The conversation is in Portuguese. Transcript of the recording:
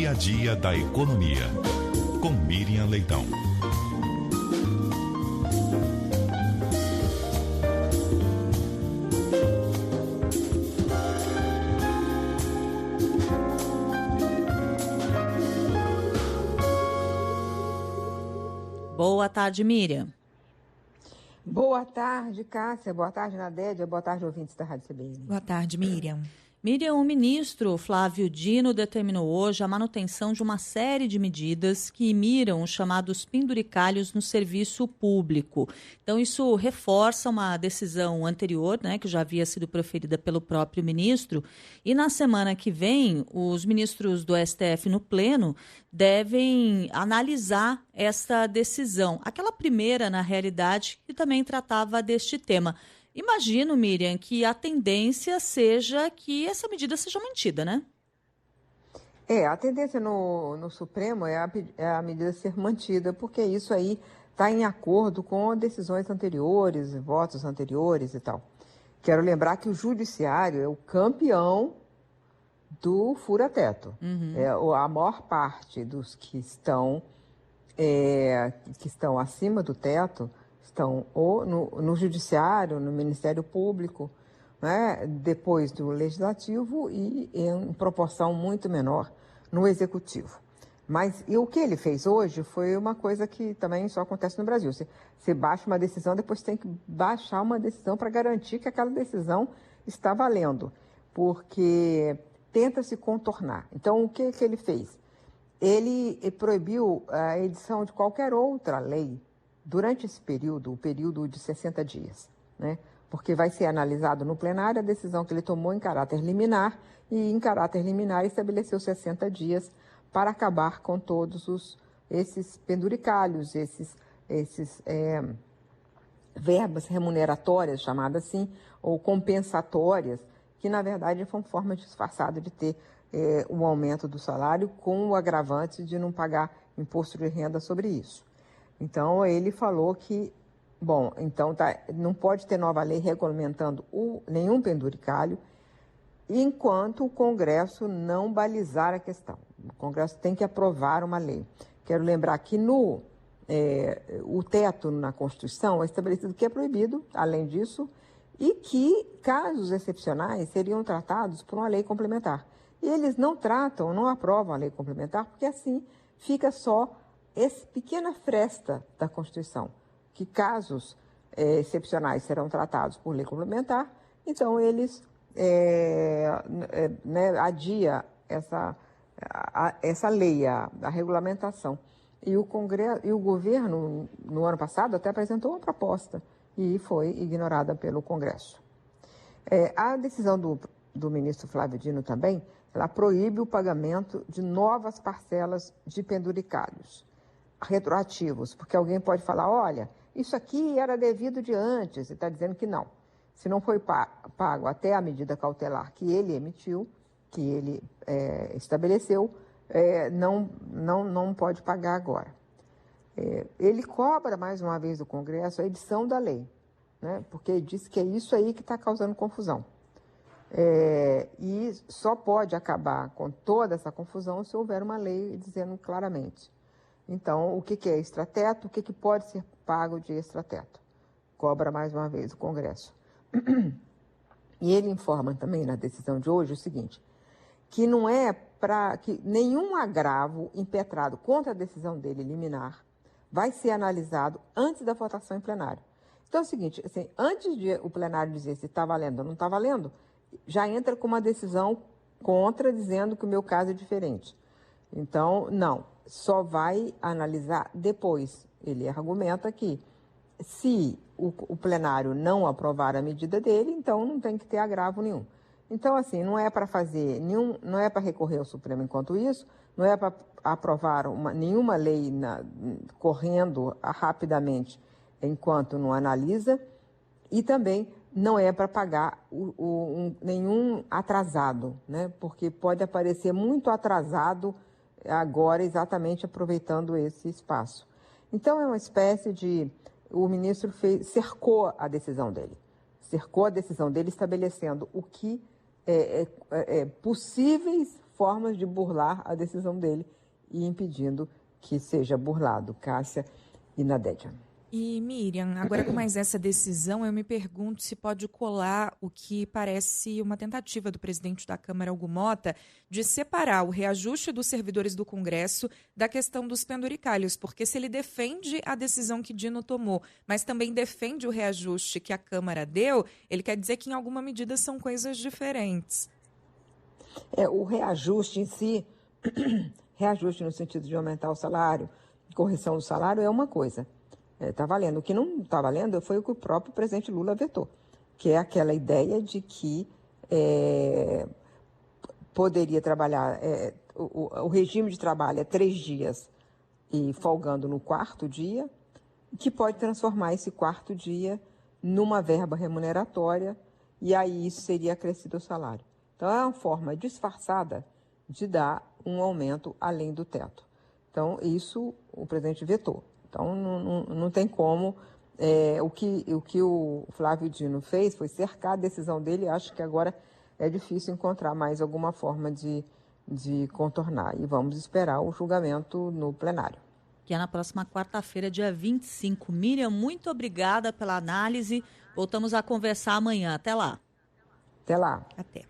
dia a dia da economia. Com Miriam Leitão. Boa tarde, Miriam. Boa tarde, Cássia. Boa tarde, Nadédia. Boa tarde, ouvintes da Rádio CBN. Boa tarde, Miriam. Miriam, o ministro Flávio Dino determinou hoje a manutenção de uma série de medidas que miram os chamados penduricalhos no serviço público. Então, isso reforça uma decisão anterior, que já havia sido proferida pelo próprio ministro. E na semana que vem, os ministros do STF no Pleno devem analisar essa decisão. Aquela primeira, na realidade, que também tratava deste tema. Imagino, Miriam, que a tendência seja que essa medida seja mantida, né? A tendência no Supremo é a medida ser mantida, porque isso aí está em acordo com decisões anteriores, votos anteriores e tal. Quero lembrar que o Judiciário é o campeão do fura-teto. A maior parte dos que estão acima do teto estão ou no Judiciário, no Ministério Público, né, depois do Legislativo e em proporção muito menor no Executivo. Mas o que ele fez hoje foi uma coisa que também só acontece no Brasil. Você baixa uma decisão, depois tem que baixar uma decisão para garantir que aquela decisão está valendo, porque tenta se contornar. Então, o que ele fez? Ele proibiu a edição de qualquer outra lei durante esse período, o período de 60 dias, né? Porque vai ser analisado no plenário a decisão que ele tomou em caráter liminar e em caráter liminar estabeleceu 60 dias para acabar com todos esses penduricalhos, esses verbas remuneratórias, chamadas assim, ou compensatórias, que na verdade foi uma forma disfarçada de ter um aumento do salário com o agravante de não pagar imposto de renda sobre isso. Então, ele falou que, não pode ter nova lei regulamentando nenhum penduricalho enquanto o Congresso não balizar a questão. O Congresso tem que aprovar uma lei. Quero lembrar que o teto na Constituição é estabelecido que é proibido, além disso, e que casos excepcionais seriam tratados por uma lei complementar. E eles não aprovam a lei complementar, porque assim fica só essa pequena fresta da Constituição, que casos excepcionais serão tratados por lei complementar, então eles adia essa lei, a regulamentação. E o governo, no ano passado, até apresentou uma proposta e foi ignorada pelo Congresso. A decisão do ministro Flávio Dino também, ela proíbe o pagamento de novas parcelas de penduricalhos retroativos, porque alguém pode falar, olha, isso aqui era devido de antes, e está dizendo que não. Se não foi pago até a medida cautelar que ele emitiu, que ele estabeleceu, não pode pagar agora. Ele cobra, mais uma vez, do Congresso a edição da lei, né? Porque ele disse que é isso aí que está causando confusão. E só pode acabar com toda essa confusão se houver uma lei dizendo claramente. Então, o que é extrateto? O que pode ser pago de extrateto? Cobra, mais uma vez, o Congresso. E ele informa também, na decisão de hoje, o seguinte, que não é para que nenhum agravo impetrado contra a decisão dele liminar vai ser analisado antes da votação em plenário. Então é o seguinte, assim, antes de o plenário dizer se está valendo ou não está valendo, já entra com uma decisão contra, dizendo que o meu caso é diferente. Então, não, só vai analisar depois. Ele argumenta que se o plenário não aprovar a medida dele, então não tem que ter agravo nenhum. Então, assim, não é para fazer não é para recorrer ao Supremo enquanto isso, não é para aprovar nenhuma lei correndo rapidamente enquanto não analisa, e também não é para pagar nenhum atrasado, né? Porque pode aparecer muito atrasado agora, exatamente aproveitando esse espaço. Então, é uma espécie de... O ministro cercou a decisão dele. Cercou a decisão dele estabelecendo o que possíveis formas de burlar a decisão dele e impedindo que seja burlado. Cássia e Nadédia. E, Miriam, agora com mais essa decisão, eu me pergunto se pode colar o que parece uma tentativa do presidente da Câmara, Hugo Motta, de separar o reajuste dos servidores do Congresso da questão dos penduricalhos, porque se ele defende a decisão que Dino tomou, mas também defende o reajuste que a Câmara deu, ele quer dizer que em alguma medida são coisas diferentes. O reajuste em si, reajuste no sentido de aumentar o salário, correção do salário é uma coisa. Está valendo. O que não está valendo foi o que o próprio presidente Lula vetou, que é aquela ideia de que poderia trabalhar, o regime de trabalho é 3 dias e folgando no 4º dia, que pode transformar esse 4º dia numa verba remuneratória e aí isso seria acrescido ao salário. Então, é uma forma disfarçada de dar um aumento além do teto. Então, isso o presidente vetou. Então, não tem como. O que o Flávio Dino fez foi cercar a decisão dele. Acho que agora é difícil encontrar mais alguma forma de contornar. E vamos esperar o julgamento no plenário. Que é na próxima quarta-feira, dia 25. Miriam, muito obrigada pela análise. Voltamos a conversar amanhã. Até lá. Até lá. Até.